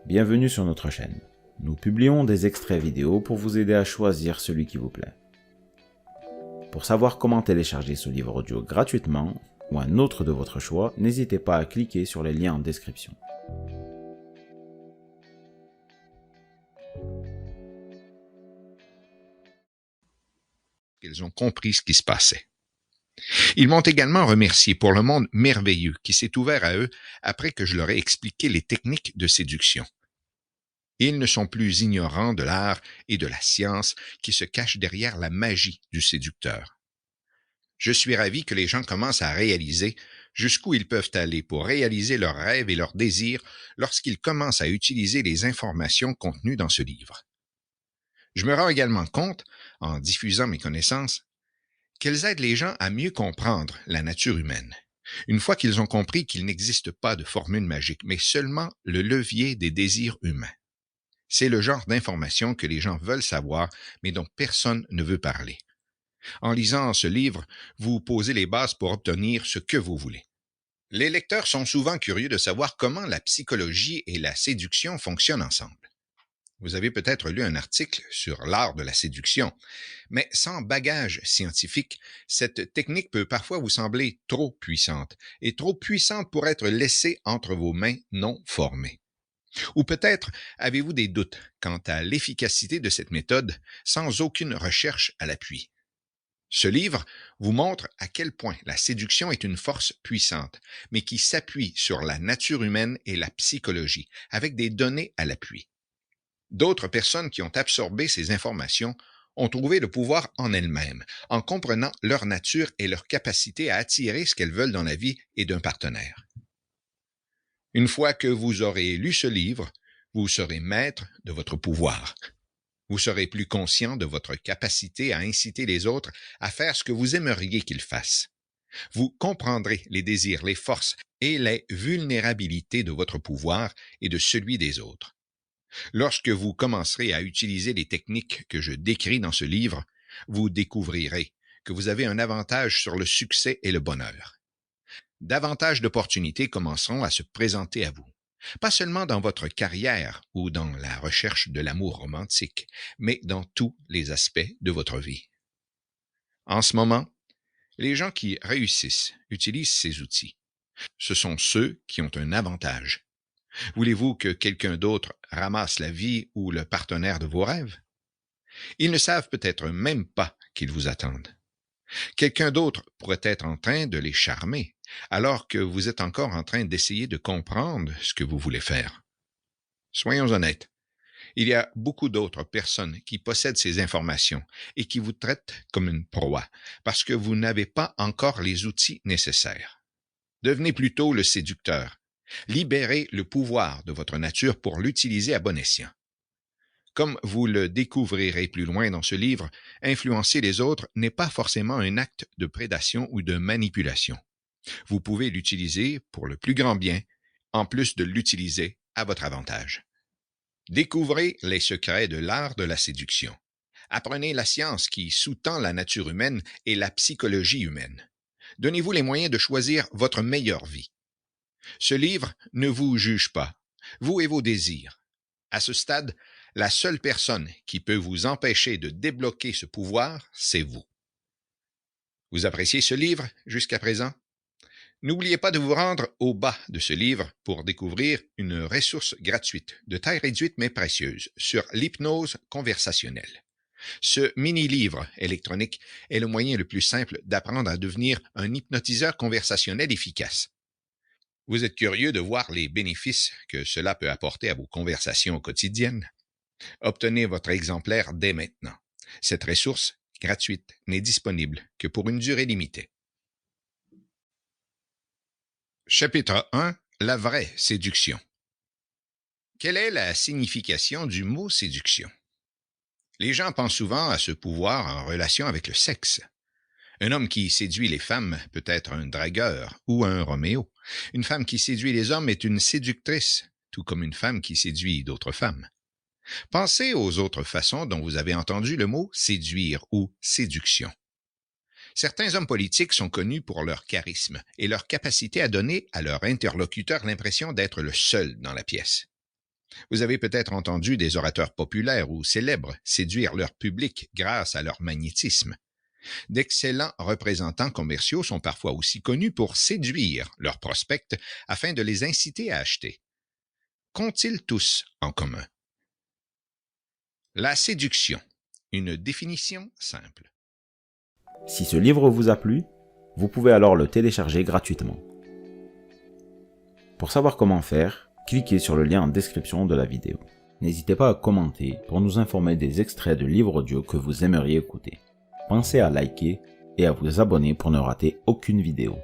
Bienvenue sur notre chaîne. Nous publions des extraits vidéo pour vous aider à choisir celui qui vous plaît. Pour savoir comment télécharger ce livre audio gratuitement ou un autre de votre choix, n'hésitez pas à cliquer sur les liens en description. Ils ont compris ce qui se passait. Ils m'ont également remercié pour le monde merveilleux qui s'est ouvert à eux après que je leur ai expliqué les techniques de séduction. Ils ne sont plus ignorants de l'art et de la science qui se cachent derrière la magie du séducteur. Je suis ravi que les gens commencent à réaliser jusqu'où ils peuvent aller pour réaliser leurs rêves et leurs désirs lorsqu'ils commencent à utiliser les informations contenues dans ce livre. Je me rends également compte, en diffusant mes connaissances, qu'elles aident les gens à mieux comprendre la nature humaine. Une fois qu'ils ont compris qu'il n'existe pas de formule magique, mais seulement le levier des désirs humains. C'est le genre d'information que les gens veulent savoir, mais dont personne ne veut parler. En lisant ce livre, vous posez les bases pour obtenir ce que vous voulez. Les lecteurs sont souvent curieux de savoir comment la psychologie et la séduction fonctionnent ensemble. Vous avez peut-être lu un article sur l'art de la séduction, mais sans bagage scientifique, cette technique peut parfois vous sembler trop puissante, et trop puissante pour être laissée entre vos mains non formées. Ou peut-être avez-vous des doutes quant à l'efficacité de cette méthode sans aucune recherche à l'appui. Ce livre vous montre à quel point la séduction est une force puissante, mais qui s'appuie sur la nature humaine et la psychologie, avec des données à l'appui. D'autres personnes qui ont absorbé ces informations ont trouvé le pouvoir en elles-mêmes, en comprenant leur nature et leur capacité à attirer ce qu'elles veulent dans la vie et d'un partenaire. Une fois que vous aurez lu ce livre, vous serez maître de votre pouvoir. Vous serez plus conscient de votre capacité à inciter les autres à faire ce que vous aimeriez qu'ils fassent. Vous comprendrez les désirs, les forces et les vulnérabilités de votre pouvoir et de celui des autres. Lorsque vous commencerez à utiliser les techniques que je décris dans ce livre, vous découvrirez que vous avez un avantage sur le succès et le bonheur. Davantage d'opportunités commenceront à se présenter à vous, pas seulement dans votre carrière ou dans la recherche de l'amour romantique, mais dans tous les aspects de votre vie. En ce moment, les gens qui réussissent utilisent ces outils. Ce sont ceux qui ont un avantage. Voulez-vous que quelqu'un d'autre ramasse la vie ou le partenaire de vos rêves? Ils ne savent peut-être même pas qu'ils vous attendent. Quelqu'un d'autre pourrait être en train de les charmer, alors que vous êtes encore en train d'essayer de comprendre ce que vous voulez faire. Soyons honnêtes, il y a beaucoup d'autres personnes qui possèdent ces informations et qui vous traitent comme une proie, parce que vous n'avez pas encore les outils nécessaires. Devenez plutôt le séducteur. Libérez le pouvoir de votre nature pour l'utiliser à bon escient. Comme vous le découvrirez plus loin dans ce livre, influencer les autres n'est pas forcément un acte de prédation ou de manipulation. Vous pouvez l'utiliser pour le plus grand bien, en plus de l'utiliser à votre avantage. Découvrez les secrets de l'art de la séduction. Apprenez la science qui sous-tend la nature humaine et la psychologie humaine. Donnez-vous les moyens de choisir votre meilleure vie. Ce livre ne vous juge pas, vous et vos désirs. À ce stade, la seule personne qui peut vous empêcher de débloquer ce pouvoir, c'est vous. Vous appréciez ce livre jusqu'à présent? N'oubliez pas de vous rendre au bas de ce livre pour découvrir une ressource gratuite, de taille réduite mais précieuse, sur l'hypnose conversationnelle. Ce mini-livre électronique est le moyen le plus simple d'apprendre à devenir un hypnotiseur conversationnel efficace. Vous êtes curieux de voir les bénéfices que cela peut apporter à vos conversations quotidiennes? Obtenez votre exemplaire dès maintenant. Cette ressource, gratuite, n'est disponible que pour une durée limitée. Chapitre 1. La vraie séduction. Quelle est la signification du mot séduction? Les gens pensent souvent à ce pouvoir en relation avec le sexe. Un homme qui séduit les femmes peut être un dragueur ou un Roméo. Une femme qui séduit les hommes est une séductrice, tout comme une femme qui séduit d'autres femmes. Pensez aux autres façons dont vous avez entendu le mot séduire ou séduction. Certains hommes politiques sont connus pour leur charisme et leur capacité à donner à leur interlocuteur l'impression d'être le seul dans la pièce. Vous avez peut-être entendu des orateurs populaires ou célèbres séduire leur public grâce à leur magnétisme. D'excellents représentants commerciaux sont parfois aussi connus pour séduire leurs prospects afin de les inciter à acheter. Qu'ont-ils tous en commun? La séduction. Une définition simple. Si ce livre vous a plu, vous pouvez alors le télécharger gratuitement. Pour savoir comment faire, cliquez sur le lien en description de la vidéo. N'hésitez pas à commenter pour nous informer des extraits de livres audio que vous aimeriez écouter. Pensez à liker et à vous abonner pour ne rater aucune vidéo.